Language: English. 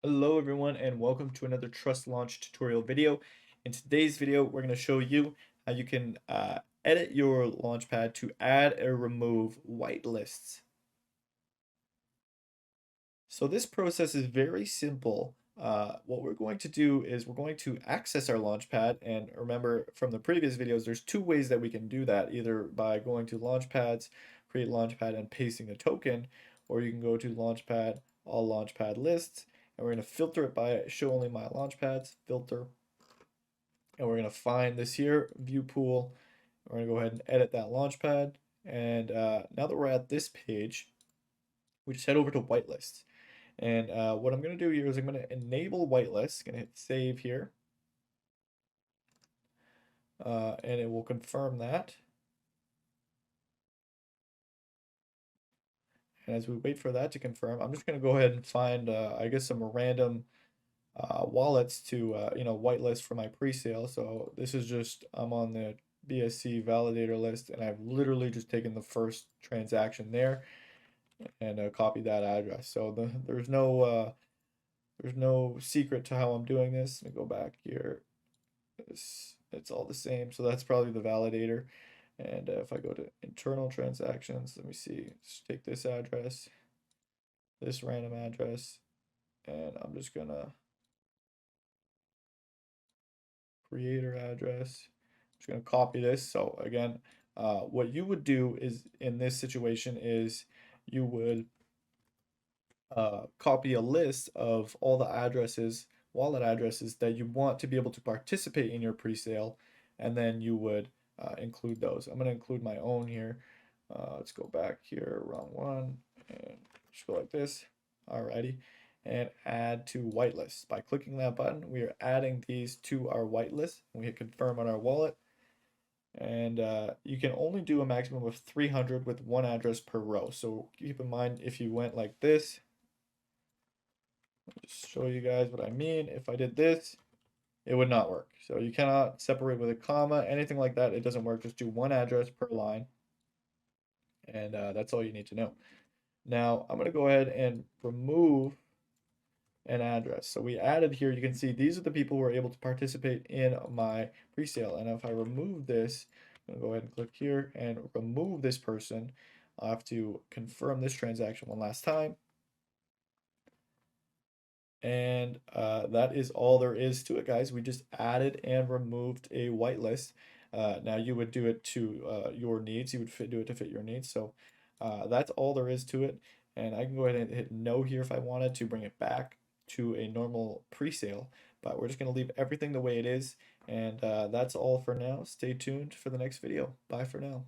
Hello everyone and welcome to another TrustLaunch tutorial video. In today's video, we're going to show you how you can edit your launchpad to add or remove whitelists. So this process is very simple. What we're going to do is we're going to access our launchpad, and remember from the previous videos, there's two ways that we can do that, either by going to launchpads, create launchpad and pasting a token, or you can go to launchpad, all launchpad lists, and we're going to filter it by show only my launchpads, filter, and we're going to find this here, view pool. We're going to go ahead and edit that launchpad. And now that we're at this page, we just head over to whitelists. And what I'm going to do here is I'm going to enable whitelist. Going to hit save here. And it will confirm that. And as we wait for that to confirm, I'm just going to go ahead and find, I guess, some random wallets to, whitelist for my pre-sale. So this is just, I'm on the BSC validator list, and I've literally just taken the first transaction there and copied that address. So there's no secret to how I'm doing this. Let me go back here. It's all the same. So that's probably the validator. And if I go to internal transactions, let me see. Just take this address, this random address, and I'm just gonna creator address. I'm just gonna copy this. So again, what you would do is in this situation is you would copy a list of all the addresses, wallet addresses that you want to be able to participate in your pre-sale, and then you would include those. I'm going to include my own here. Let's go back here, wrong one, and just go like this. Alrighty, and add to whitelist. By clicking that button, we are adding these to our whitelist. We hit confirm on our wallet, and you can only do a maximum of 300 with one address per row. So keep in mind, if you went like this, just show you guys what I mean. If I did this, it would not work. So you cannot separate with a comma, anything like that. It doesn't work. Just do one address per line. And that's all you need to know. Now I'm going to go ahead and remove an address. So we added here, you can see these are the people who are able to participate in my pre-sale. And if I remove this, I'm going to go ahead and click here and remove this person. I'll have to confirm this transaction one last time. And that is all there is to it, guys. We just added and removed a whitelist. Now you would do it to your needs. You would do it to fit your needs. So that's all there is to it. And I can go ahead and hit no here if I wanted to bring it back to a normal pre-sale. But we're just going to leave everything the way it is. And that's all for now. Stay tuned for the next video. Bye for now.